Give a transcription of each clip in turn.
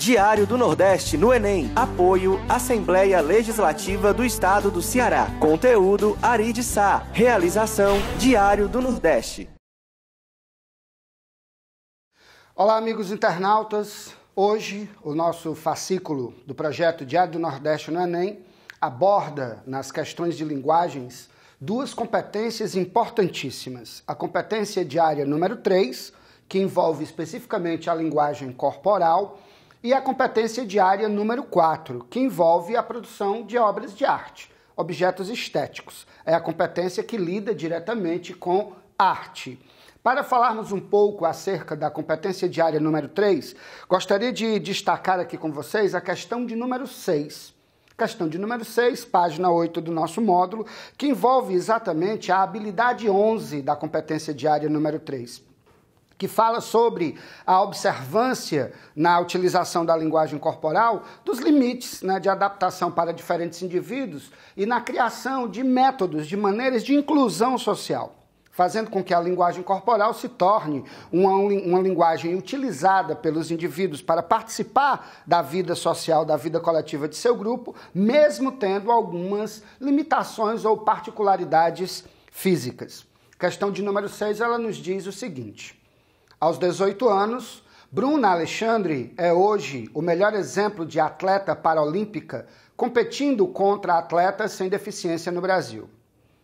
Diário do Nordeste no Enem. Apoio Assembleia Legislativa do Estado do Ceará. Conteúdo Ari de Sá. Realização Diário do Nordeste. Olá, amigos internautas. Hoje, o nosso fascículo do projeto Diário do Nordeste no Enem aborda, nas questões de linguagens, duas competências importantíssimas. A competência diária número 3, que envolve especificamente a linguagem corporal, e a competência diária número 4, que envolve a produção de obras de arte, objetos estéticos. É a competência que lida diretamente com arte. Para falarmos um pouco acerca da competência diária número 3, gostaria de destacar aqui com vocês a questão de número 6. Questão de número 6, página 8 do nosso módulo, que envolve exatamente a habilidade 11 da competência diária número 3, que fala sobre a observância na utilização da linguagem corporal dos limites, de adaptação para diferentes indivíduos e na criação de métodos, de maneiras de inclusão social, fazendo com que a linguagem corporal se torne uma linguagem utilizada pelos indivíduos para participar da vida social, da vida coletiva de seu grupo, mesmo tendo algumas limitações ou particularidades físicas. Questão de número 6, ela nos diz o seguinte: aos 18 anos, Bruna Alexandre é hoje o melhor exemplo de atleta paralímpica competindo contra atletas sem deficiência no Brasil.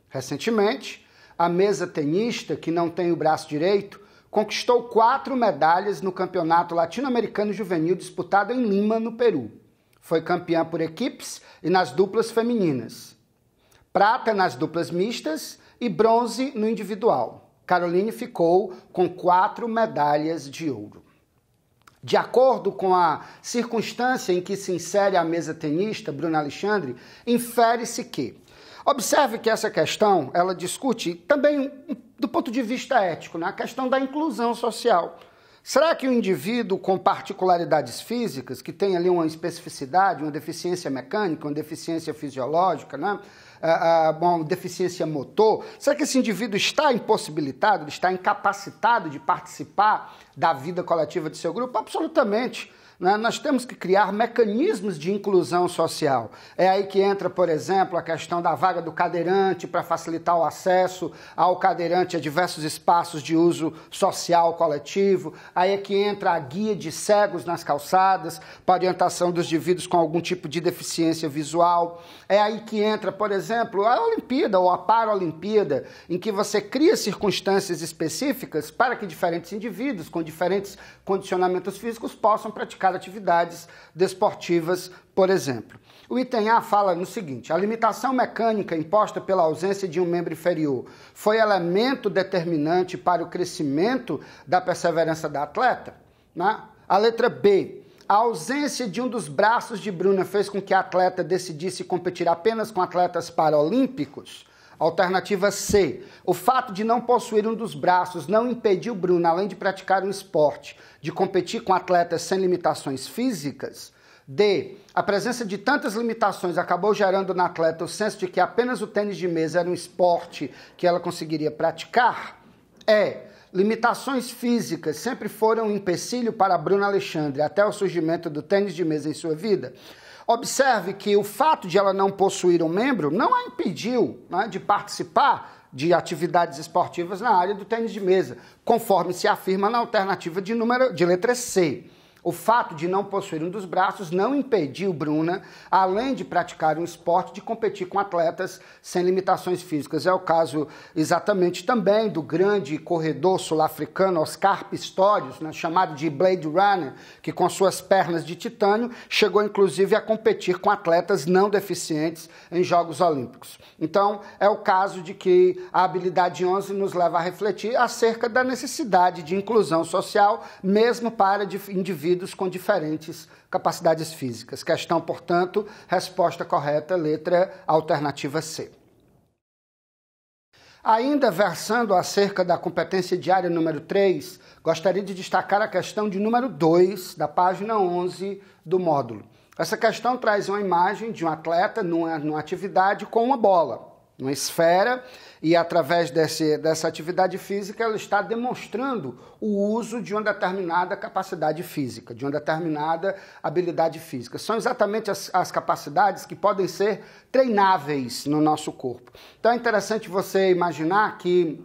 Recentemente, a mesa tenista, que não tem o braço direito, conquistou 4 medalhas no Campeonato Latino-Americano Juvenil disputado em Lima, no Peru. Foi campeã por equipes e nas duplas femininas. Prata nas duplas mistas e bronze no individual. Caroline ficou com 4 medalhas de ouro. De acordo com a circunstância em que se insere a mesa tenista, Bruna Alexandre, infere-se que observe que essa questão, ela discute também do ponto de vista ético, a questão da inclusão social. Será que o indivíduo com particularidades físicas, que tem ali uma especificidade, uma deficiência mecânica, uma deficiência fisiológica, uma deficiência motor, será que esse indivíduo está impossibilitado, está incapacitado de participar da vida coletiva de seu grupo? Absolutamente. Nós temos que criar mecanismos de inclusão social. É aí que entra, por exemplo, a questão da vaga do cadeirante para facilitar o acesso ao cadeirante a diversos espaços de uso social coletivo. Aí é que entra a guia de cegos nas calçadas para orientação dos indivíduos com algum tipo de deficiência visual. É aí que entra, por exemplo, a Olimpíada ou a Paralimpíada, em que você cria circunstâncias específicas para que diferentes indivíduos com diferentes condicionamentos físicos possam praticar atividades desportivas, por exemplo. O item A fala no seguinte: a limitação mecânica imposta pela ausência de um membro inferior foi elemento determinante para o crescimento da perseverança da atleta? A letra B: a ausência de um dos braços de Bruna fez com que a atleta decidisse competir apenas com atletas paralímpicos? Alternativa C: o fato de não possuir um dos braços não impediu Bruna, além de praticar um esporte, de competir com atletas sem limitações físicas? D: a presença de tantas limitações acabou gerando na atleta o senso de que apenas o tênis de mesa era um esporte que ela conseguiria praticar? E: limitações físicas sempre foram um empecilho para Bruna Alexandre até o surgimento do tênis de mesa em sua vida? Observe que o fato de ela não possuir um membro não a impediu de participar de atividades esportivas na área do tênis de mesa, conforme se afirma na alternativa de letra C. O fato de não possuir um dos braços não impediu Bruna, além de praticar um esporte, de competir com atletas sem limitações físicas. É o caso exatamente também do grande corredor sul-africano Oscar Pistorius, chamado de Blade Runner, que com suas pernas de titânio chegou inclusive a competir com atletas não deficientes em Jogos Olímpicos. Então, é o caso de que a habilidade 11 nos leva a refletir acerca da necessidade de inclusão social, mesmo para indivíduos com diferentes capacidades físicas. Questão, portanto, resposta correta, letra alternativa C. Ainda versando acerca da competência diária número 3, gostaria de destacar a questão de número 2, da página 11 do módulo. Essa questão traz uma imagem de um atleta numa atividade com uma bola. uma esfera, e através dessa atividade física ela está demonstrando o uso de uma determinada capacidade física, de uma determinada habilidade física. São exatamente as capacidades que podem ser treináveis no nosso corpo. Então é interessante você imaginar que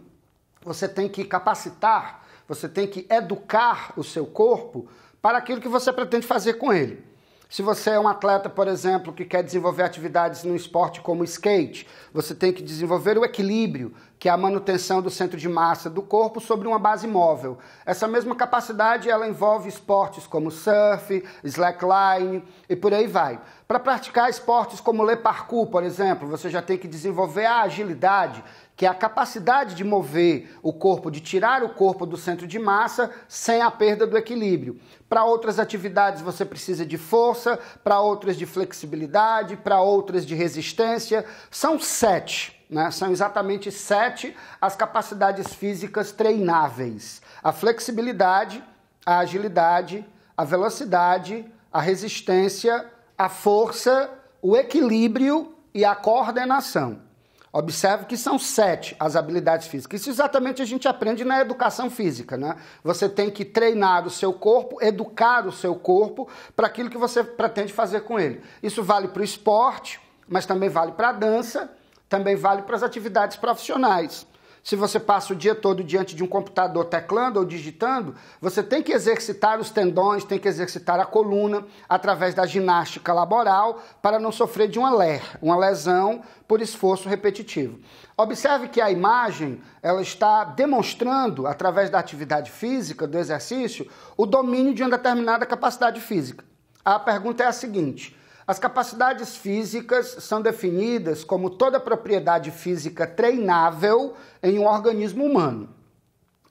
você tem que capacitar, você tem que educar o seu corpo para aquilo que você pretende fazer com ele. Se você é um atleta, por exemplo, que quer desenvolver atividades no esporte como skate, você tem que desenvolver o equilíbrio, que é a manutenção do centro de massa do corpo sobre uma base móvel. Essa mesma capacidade, ela envolve esportes como surf, slackline e por aí vai. Para praticar esportes como le parkour, por exemplo, você já tem que desenvolver a agilidade, que é a capacidade de mover o corpo, de tirar o corpo do centro de massa sem a perda do equilíbrio. Para outras atividades você precisa de força, para outras de flexibilidade, para outras de resistência. São 7, né? São exatamente 7 as capacidades físicas treináveis. A flexibilidade, a agilidade, a velocidade, a resistência, a força, o equilíbrio e a coordenação. Observe que são 7 as habilidades físicas. Isso exatamente a gente aprende na educação física, né? Você tem que treinar o seu corpo, educar o seu corpo para aquilo que você pretende fazer com ele. Isso vale para o esporte, mas também vale para a dança, também vale para as atividades profissionais. Se você passa o dia todo diante de um computador teclando ou digitando, você tem que exercitar os tendões, tem que exercitar a coluna através da ginástica laboral para não sofrer de uma lesão por esforço repetitivo. Observe que a imagem ela está demonstrando, através da atividade física, do exercício, o domínio de uma determinada capacidade física. A pergunta é a seguinte: as capacidades físicas são definidas como toda propriedade física treinável em um organismo humano.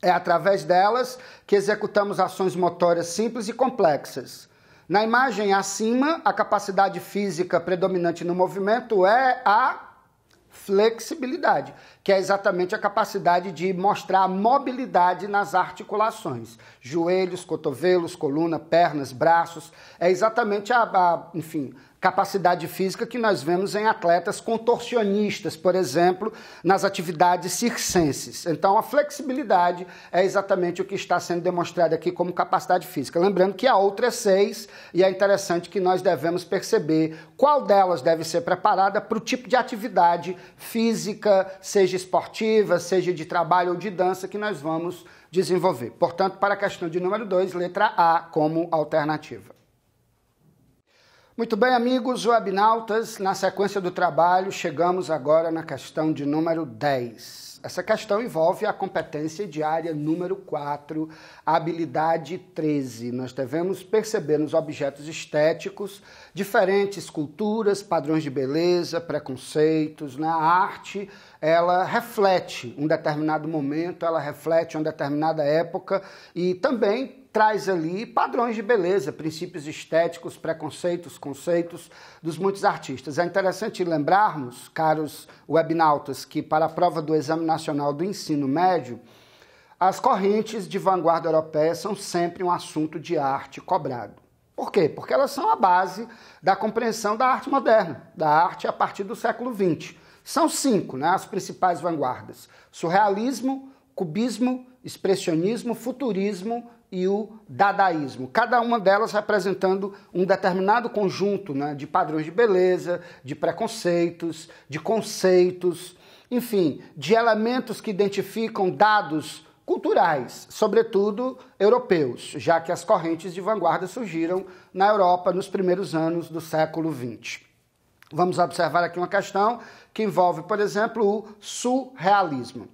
É através delas que executamos ações motoras simples e complexas. Na imagem acima, a capacidade física predominante no movimento é a flexibilidade, que é exatamente a capacidade de mostrar mobilidade nas articulações. Joelhos, cotovelos, coluna, pernas, braços. É exatamente enfim, capacidade física que nós vemos em atletas contorcionistas, por exemplo, nas atividades circenses. Então, a flexibilidade é exatamente o que está sendo demonstrado aqui como capacidade física. Lembrando que há outras 6 e é interessante que nós devemos perceber qual delas deve ser preparada para o tipo de atividade física, seja esportiva, seja de trabalho ou de dança, que nós vamos desenvolver. Portanto, para a questão de número 2, letra A como alternativa. Muito bem, amigos webnautas, na sequência do trabalho, chegamos agora na questão de número 10. Essa questão envolve a competência diária número 4, a habilidade 13. Nós devemos perceber nos objetos estéticos diferentes culturas, padrões de beleza, preconceitos. Na arte, ela reflete um determinado momento, ela reflete uma determinada época e também traz ali padrões de beleza, princípios estéticos, preconceitos, conceitos dos muitos artistas. É interessante lembrarmos, caros webnautas, que para a prova do Exame Nacional do Ensino Médio, as correntes de vanguarda europeia são sempre um assunto de arte cobrado. Por quê? Porque elas são a base da compreensão da arte moderna, da arte a partir do século XX. São 5, né, as principais vanguardas: surrealismo, cubismo, expressionismo, futurismo e o dadaísmo. Cada uma delas representando um determinado conjunto, né, de padrões de beleza, de preconceitos, de conceitos, enfim, de elementos que identificam dados culturais, sobretudo europeus, já que as correntes de vanguarda surgiram na Europa nos primeiros anos do século XX. Vamos observar aqui uma questão que envolve, por exemplo, o surrealismo.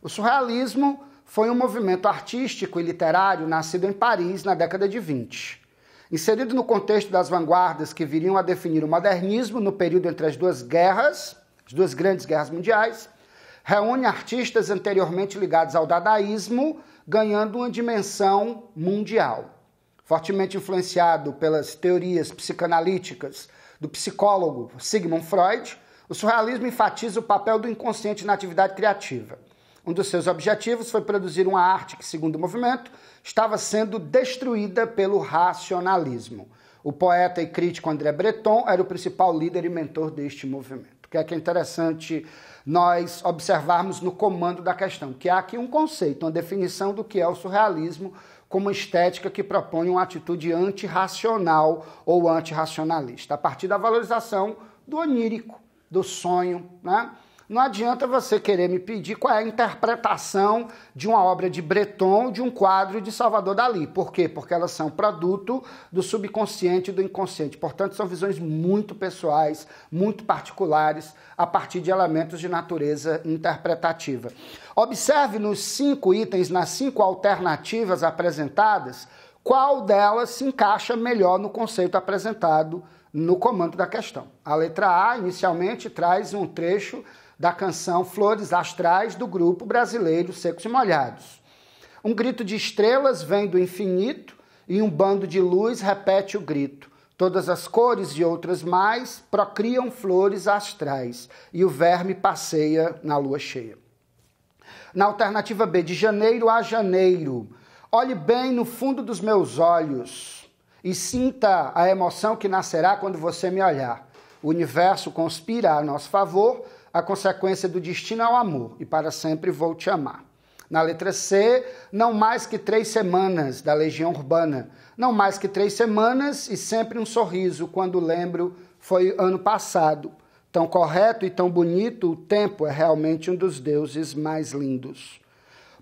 O surrealismo foi um movimento artístico e literário nascido em Paris na década de 20. Inserido no contexto das vanguardas que viriam a definir o modernismo no período entre as duas grandes guerras mundiais, reúne artistas anteriormente ligados ao dadaísmo, ganhando uma dimensão mundial. Fortemente influenciado pelas teorias psicanalíticas do psicólogo Sigmund Freud, o surrealismo enfatiza o papel do inconsciente na atividade criativa. Um dos seus objetivos foi produzir uma arte que, segundo o movimento, estava sendo destruída pelo racionalismo. O poeta e crítico André Breton era o principal líder e mentor deste movimento. porque é que é interessante nós observarmos no comando da questão, que há aqui um conceito, uma definição do que é o surrealismo como estética que propõe uma atitude antirracional ou antirracionalista, a partir da valorização do onírico, do sonho, né? Não adianta você querer me pedir qual é a interpretação de uma obra de Breton ou de um quadro de Salvador Dalí. Por quê? Porque elas são produto do subconsciente e do inconsciente. Portanto, são visões muito pessoais, muito particulares, a partir de elementos de natureza interpretativa. Observe nos 5 itens, nas 5 alternativas apresentadas, qual delas se encaixa melhor no conceito apresentado no comando da questão. A letra A, inicialmente, traz um trecho da canção Flores Astrais do grupo brasileiro Secos e Molhados. Um grito de estrelas vem do infinito e um bando de luz repete o grito. Todas as cores e outras mais procriam flores astrais e o verme passeia na lua cheia. Na alternativa B, de janeiro a janeiro, olhe bem no fundo dos meus olhos e sinta a emoção que nascerá quando você me olhar. O universo conspira a nosso favor, a consequência do destino é o amor, e para sempre vou te amar. Na letra C, não mais que 3 semanas, da Legião Urbana. Não mais que 3 semanas e sempre um sorriso, quando lembro foi ano passado. Tão correto e tão bonito, o tempo é realmente um dos deuses mais lindos.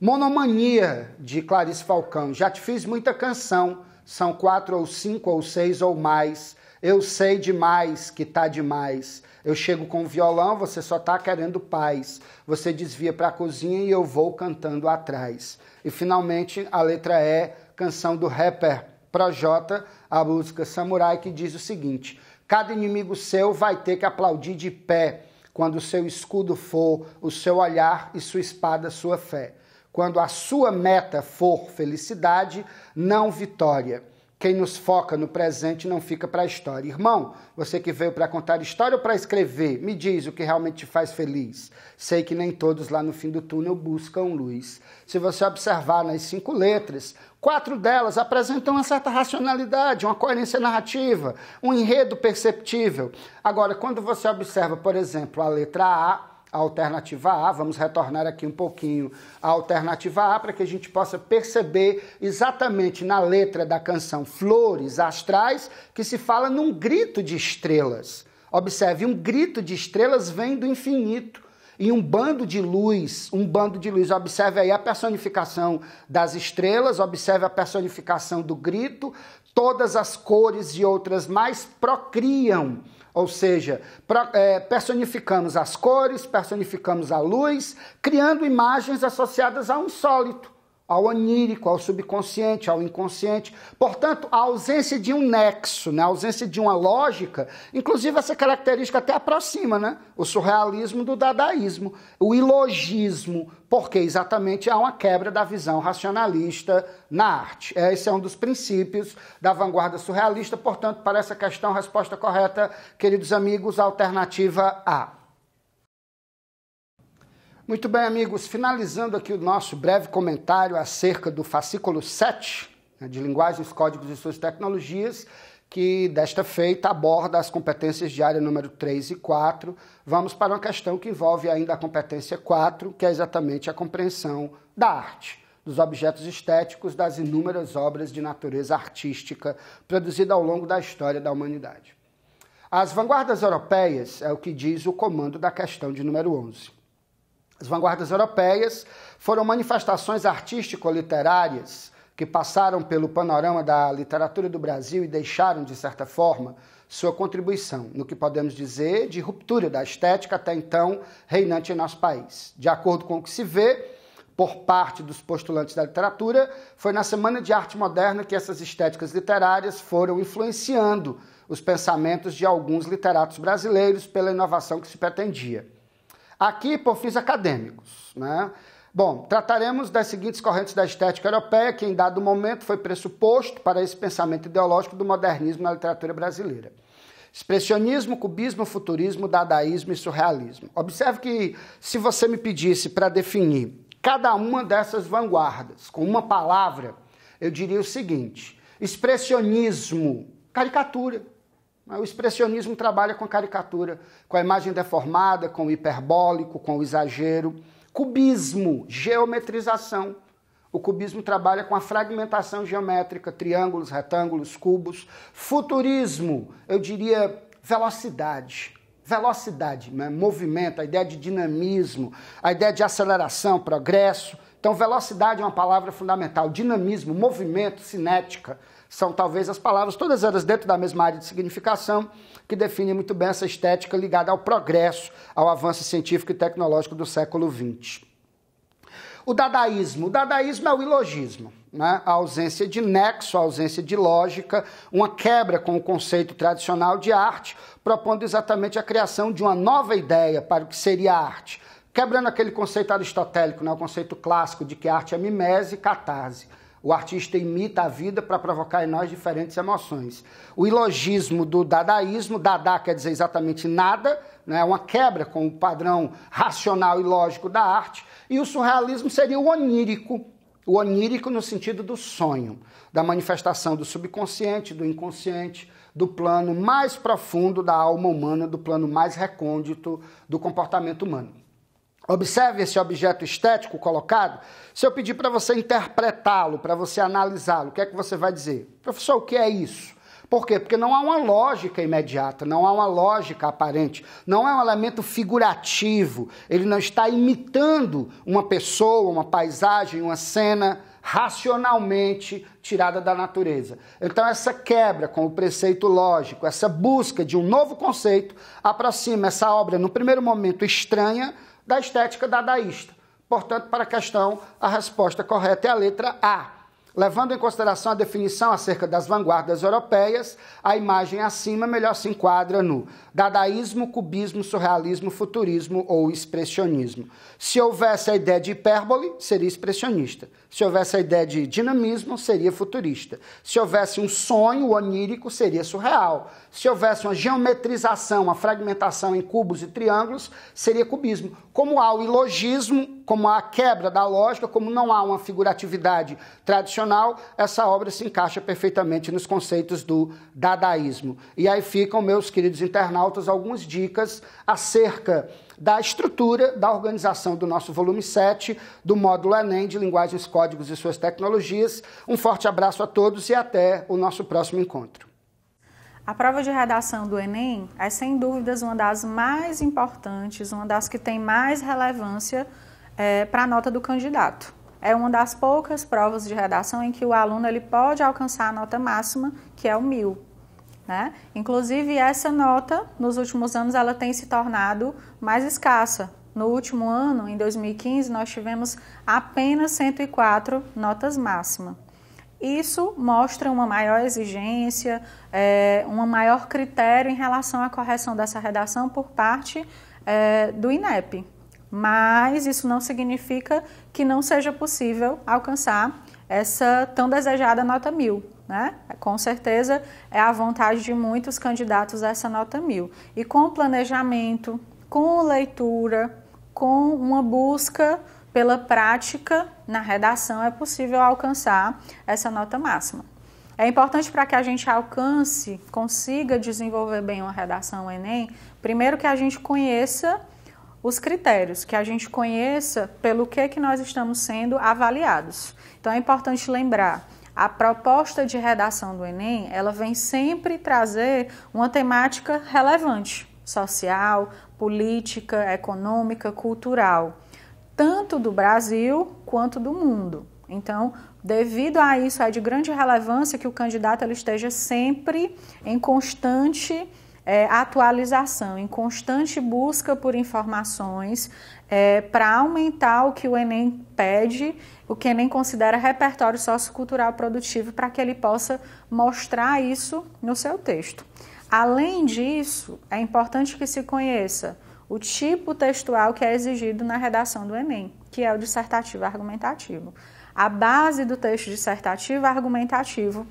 Monomania, de Clarice Falcão. Já te fiz muita canção, são 4 ou 5 ou 6 ou mais. Eu sei demais que tá demais. Eu chego com o violão, você só tá querendo paz. Você desvia para a cozinha e eu vou cantando atrás. E finalmente a letra E, canção do rapper Projota, a música Samurai, que diz o seguinte: cada inimigo seu vai ter que aplaudir de pé, quando o seu escudo for o seu olhar e sua espada sua fé. Quando a sua meta for felicidade, não vitória. Quem nos foca no presente não fica para a história. Irmão, você que veio para contar história ou para escrever, me diz o que realmente te faz feliz. Sei que nem todos lá no fim do túnel buscam luz. Se você observar nas 5 letras, 4 delas apresentam uma certa racionalidade, uma coerência narrativa, um enredo perceptível. Agora, quando você observa, por exemplo, a letra A, a alternativa A, vamos retornar aqui um pouquinho à alternativa A para que a gente possa perceber exatamente na letra da canção Flores Astrais que se fala num grito de estrelas. Observe, um grito de estrelas vem do infinito e um bando de luz, observe aí a personificação das estrelas, observe a personificação do grito, todas as cores e outras mais procriam. Ou seja, personificamos as cores, personificamos a luz, criando imagens associadas ao insólito, ao onírico, ao subconsciente, ao inconsciente. Portanto, a ausência de um nexo, né? A ausência de uma lógica, inclusive essa característica até aproxima, né? O surrealismo do dadaísmo, o ilogismo, porque exatamente há uma quebra da visão racionalista na arte. Esse é um dos princípios da vanguarda surrealista. Portanto, para essa questão, resposta correta, queridos amigos, alternativa A. Muito bem, amigos, finalizando aqui o nosso breve comentário acerca do fascículo 7, de Linguagens, Códigos e Suas Tecnologias, que desta feita aborda as competências de área número 3 e 4. Vamos para uma questão que envolve ainda a competência 4, que é exatamente a compreensão da arte, dos objetos estéticos, das inúmeras obras de natureza artística produzidas ao longo da história da humanidade. As vanguardas europeias é o que diz o comando da questão de número 11. As vanguardas europeias foram manifestações artístico-literárias que passaram pelo panorama da literatura do Brasil e deixaram, de certa forma, sua contribuição no que podemos dizer de ruptura da estética até então reinante em nosso país. De acordo com o que se vê por parte dos postulantes da literatura, foi na Semana de Arte Moderna que essas estéticas literárias foram influenciando os pensamentos de alguns literatos brasileiros pela inovação que se pretendia. Aqui, por fins acadêmicos, né? Bom, trataremos das seguintes correntes da estética europeia, que em dado momento foi pressuposto para esse pensamento ideológico do modernismo na literatura brasileira. Expressionismo, cubismo, futurismo, dadaísmo e surrealismo. Observe que, se você me pedisse para definir cada uma dessas vanguardas com uma palavra, eu diria o seguinte: expressionismo, caricatura. O expressionismo trabalha com a caricatura, com a imagem deformada, com o hiperbólico, com o exagero. Cubismo, geometrização. O cubismo trabalha com a fragmentação geométrica, triângulos, retângulos, cubos. Futurismo, eu diria velocidade. Velocidade, né? Movimento, a ideia de dinamismo, a ideia de aceleração, progresso. Então, velocidade é uma palavra fundamental. Dinamismo, movimento, cinética, são talvez as palavras, todas elas dentro da mesma área de significação, que definem muito bem essa estética ligada ao progresso, ao avanço científico e tecnológico do século XX. O dadaísmo é o ilogismo, né? A ausência de nexo, a ausência de lógica, uma quebra com o conceito tradicional de arte, propondo exatamente a criação de uma nova ideia para o que seria a arte, quebrando aquele conceito aristotélico, né? O conceito clássico de que a arte é mimese e catarse. O artista imita a vida para provocar em nós diferentes emoções. O ilogismo do dadaísmo, dada quer dizer exatamente nada, né? Uma quebra com o padrão racional e lógico da arte. E o surrealismo seria o onírico no sentido do sonho, da manifestação do subconsciente, do inconsciente, do plano mais profundo da alma humana, do plano mais recôndito do comportamento humano. Observe esse objeto estético colocado. Se eu pedir para você interpretá-lo, para você analisá-lo, o que é que você vai dizer? Professor, o que é isso? Por quê? Porque não há uma lógica imediata, não há uma lógica aparente, não é um elemento figurativo, ele não está imitando uma pessoa, uma paisagem, uma cena racionalmente tirada da natureza. Então essa quebra com o preceito lógico, essa busca de um novo conceito, aproxima essa obra, no primeiro momento, estranha, da estética dadaísta. Portanto, para a questão, a resposta correta é a letra A. Levando em consideração a definição acerca das vanguardas europeias, a imagem acima melhor se enquadra no dadaísmo, cubismo, surrealismo, futurismo ou expressionismo. Se houvesse a ideia de hipérbole, seria expressionista. Se houvesse a ideia de dinamismo, seria futurista. Se houvesse um sonho onírico, seria surreal. Se houvesse uma geometrização, uma fragmentação em cubos e triângulos, seria cubismo. Como há o ilogismo, como há a quebra da lógica, como não há uma figuratividade tradicional, essa obra se encaixa perfeitamente nos conceitos do dadaísmo. E aí ficam, meus queridos internautas, algumas dicas acerca da estrutura, da organização do nosso volume 7, do módulo Enem de Linguagens, Códigos e Suas Tecnologias. Um forte abraço a todos e até o nosso próximo encontro. A prova de redação do Enem é, sem dúvidas, uma das mais importantes, uma das que tem mais relevância para a nota do candidato. É uma das poucas provas de redação em que o aluno ele pode alcançar a nota máxima, que é o 1000. Né? Inclusive, essa nota, nos últimos anos, ela tem se tornado mais escassa. No último ano, em 2015, nós tivemos apenas 104 notas máximas. Isso mostra uma maior exigência, um maior critério em relação à correção dessa redação por parte do INEP. Mas isso não significa que não seja possível alcançar essa tão desejada nota 1000. Né? Com certeza é a vontade de muitos candidatos essa nota 1000. E com planejamento, com leitura, com uma busca pela prática na redação é possível alcançar essa nota máxima. É importante para que a gente consiga desenvolver bem uma redação Enem, primeiro que a gente conheça os critérios, que a gente conheça pelo que nós estamos sendo avaliados. Então é importante lembrar, a proposta de redação do Enem, ela vem sempre trazer uma temática relevante, social, política, econômica, cultural, tanto do Brasil quanto do mundo. Então, devido a isso, é de grande relevância que o candidato ele esteja sempre em constante atualização, em constante busca por informações para aumentar o que o Enem pede, o que o Enem considera repertório sociocultural produtivo, para que ele possa mostrar isso no seu texto. Além disso, é importante que se conheça o tipo textual que é exigido na redação do Enem, que é o dissertativo argumentativo. A base do texto dissertativo argumentativo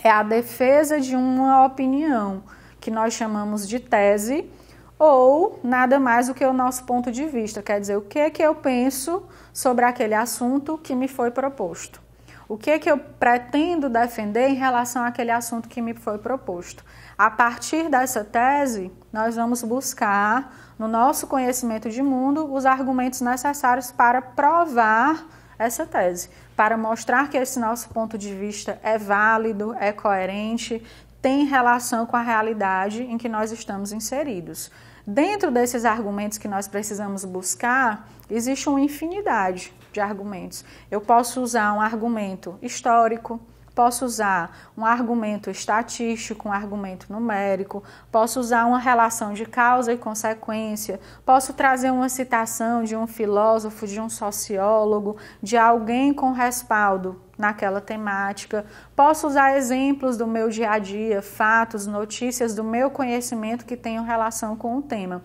é a defesa de uma opinião, que nós chamamos de tese, ou nada mais do que o nosso ponto de vista, quer dizer, o que eu penso sobre aquele assunto que me foi proposto. O que eu pretendo defender em relação àquele assunto que me foi proposto? A partir dessa tese, nós vamos buscar, no nosso conhecimento de mundo, os argumentos necessários para provar essa tese, para mostrar que esse nosso ponto de vista é válido, é coerente, tem relação com a realidade em que nós estamos inseridos. Dentro desses argumentos que nós precisamos buscar, existe uma infinidade de argumentos. Eu posso usar um argumento histórico, posso usar um argumento estatístico, um argumento numérico, posso usar uma relação de causa e consequência, posso trazer uma citação de um filósofo, de um sociólogo, de alguém com respaldo naquela temática, posso usar exemplos do meu dia a dia, fatos, notícias do meu conhecimento que tenham relação com o tema.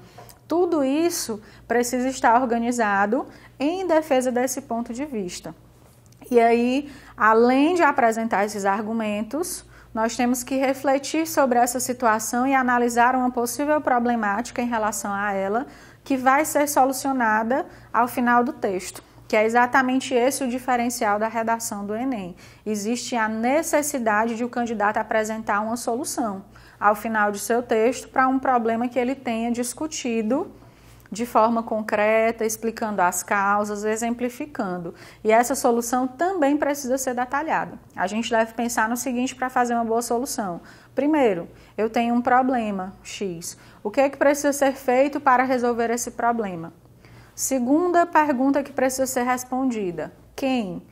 Tudo isso precisa estar organizado em defesa desse ponto de vista. E aí, além de apresentar esses argumentos, nós temos que refletir sobre essa situação e analisar uma possível problemática em relação a ela, que vai ser solucionada ao final do texto, que é exatamente esse o diferencial da redação do Enem. Existe a necessidade de o candidato apresentar uma solução ao final de seu texto para um problema que ele tenha discutido de forma concreta, explicando as causas, exemplificando. E essa solução também precisa ser detalhada. A gente deve pensar no seguinte para fazer uma boa solução. Primeiro, eu tenho um problema X. O que é que precisa ser feito para resolver esse problema? Segunda pergunta que precisa ser respondida. Quem?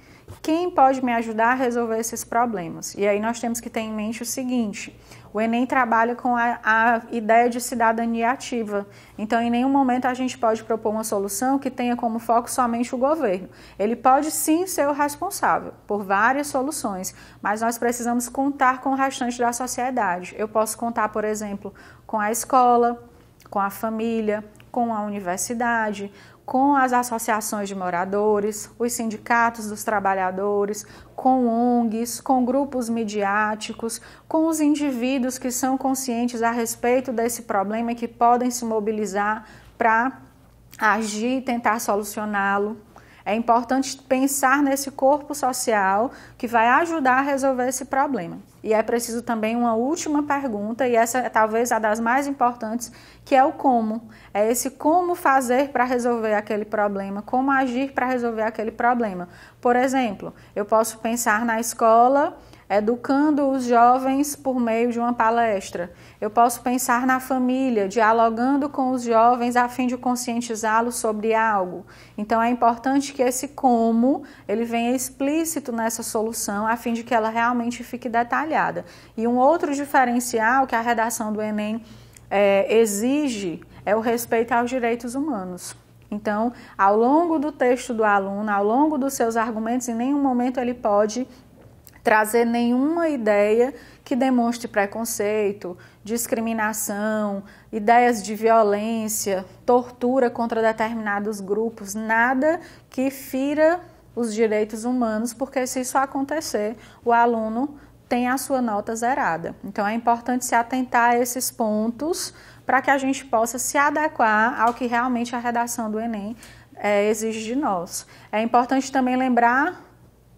Quem pode me ajudar a resolver esses problemas? E aí nós temos que ter em mente o seguinte: o Enem trabalha com a ideia de cidadania ativa. Então, em nenhum momento a gente pode propor uma solução que tenha como foco somente o governo. Ele pode sim ser o responsável por várias soluções, mas nós precisamos contar com o restante da sociedade. Eu posso contar, por exemplo, com a escola, com a família, com a universidade, com as associações de moradores, os sindicatos dos trabalhadores, com ONGs, com grupos midiáticos, com os indivíduos que são conscientes a respeito desse problema e que podem se mobilizar para agir e tentar solucioná-lo. É importante pensar nesse corpo social que vai ajudar a resolver esse problema. E é preciso também uma última pergunta, e essa é talvez a das mais importantes, que é o como. É esse como fazer para resolver aquele problema, como agir para resolver aquele problema. Por exemplo, eu posso pensar na escola educando os jovens por meio de uma palestra. Eu posso pensar na família, dialogando com os jovens a fim de conscientizá-los sobre algo. Então é importante que esse como ele venha explícito nessa solução a fim de que ela realmente fique detalhada. E um outro diferencial que a redação do Enem exige é o respeito aos direitos humanos. Então, ao longo do texto do aluno, ao longo dos seus argumentos, em nenhum momento ele pode trazer nenhuma ideia que demonstre preconceito, discriminação, ideias de violência, tortura contra determinados grupos, nada que fira os direitos humanos, porque se isso acontecer, o aluno tem a sua nota zerada. Então é importante se atentar a esses pontos para que a gente possa se adequar ao que realmente a redação do Enem exige de nós. É importante também lembrar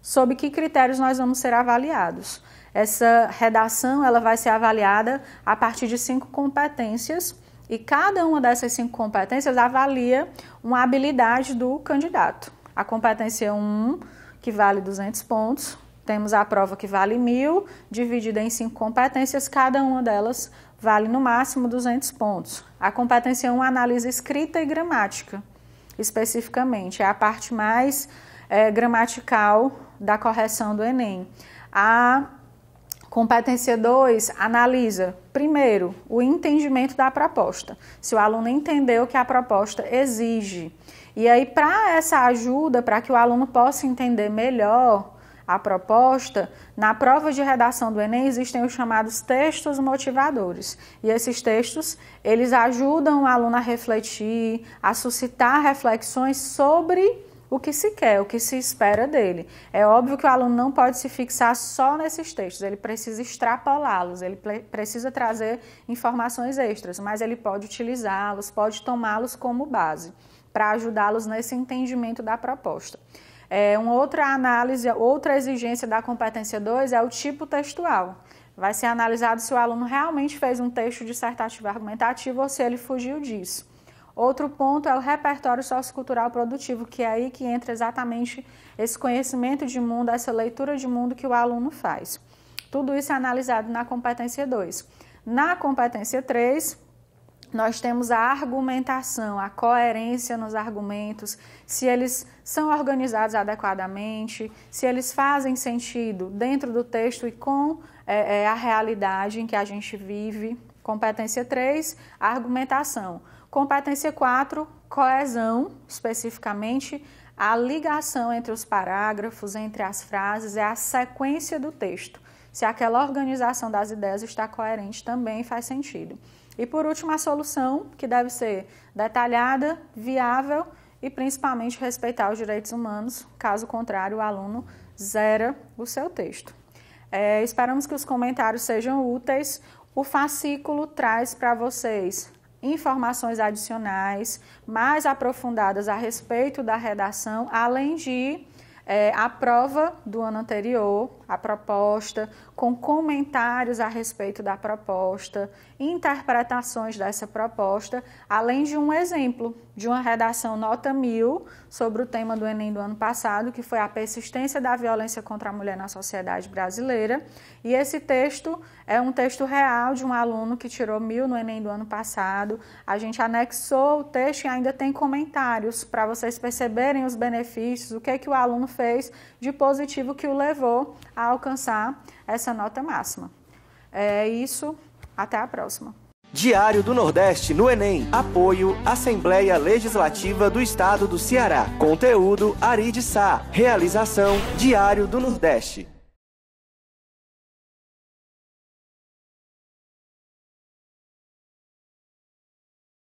sob que critérios nós vamos ser avaliados. Essa redação ela vai ser avaliada a partir de 5 competências e cada uma dessas 5 competências avalia uma habilidade do candidato. A competência 1, que vale 200 pontos, temos a prova que vale 1.000, dividida em 5 competências, cada uma delas vale no máximo 200 pontos. A competência 1 analisa escrita e gramática, especificamente, é a parte mais gramatical da correção do Enem. A competência 2 analisa, primeiro, o entendimento da proposta. Se o aluno entendeu o que a proposta exige. E aí, para essa ajuda, para que o aluno possa entender melhor a proposta, na prova de redação do Enem existem os chamados textos motivadores. E esses textos, eles ajudam o aluno a refletir, a suscitar reflexões sobre o que se quer, o que se espera dele. É óbvio que o aluno não pode se fixar só nesses textos, ele precisa extrapolá-los, ele precisa trazer informações extras, mas ele pode utilizá-los, pode tomá-los como base, para ajudá-los nesse entendimento da proposta. Uma outra análise, outra exigência da competência 2 é o tipo textual. Vai ser analisado se o aluno realmente fez um texto dissertativo argumentativo ou se ele fugiu disso. Outro ponto é o repertório sociocultural produtivo, que é aí que entra exatamente esse conhecimento de mundo, essa leitura de mundo que o aluno faz. Tudo isso é analisado na competência 2. Na competência 3, nós temos a argumentação, a coerência nos argumentos, se eles são organizados adequadamente, se eles fazem sentido dentro do texto e com a realidade em que a gente vive. Competência 3, argumentação. Competência 4, coesão, especificamente, a ligação entre os parágrafos, entre as frases, é a sequência do texto. Se aquela organização das ideias está coerente, também faz sentido. E por último, a solução, que deve ser detalhada, viável e principalmente respeitar os direitos humanos. Caso contrário, o aluno zera o seu texto. Esperamos que os comentários sejam úteis. O fascículo traz para vocês informações adicionais, mais aprofundadas a respeito da redação, além de a prova do ano anterior, a proposta, com comentários a respeito da proposta, interpretações dessa proposta, além de um exemplo de uma redação nota 1000 sobre o tema do Enem do ano passado, que foi a persistência da violência contra a mulher na sociedade brasileira. E esse texto é um texto real de um aluno que tirou 1000 no Enem do ano passado. A gente anexou o texto e ainda tem comentários para vocês perceberem os benefícios, o que o aluno fez de positivo que o levou a alcançar essa nota máxima. É isso, até a próxima. Diário do Nordeste no Enem. Apoio Assembleia Legislativa do Estado do Ceará. Conteúdo Ari de Sá. Realização Diário do Nordeste.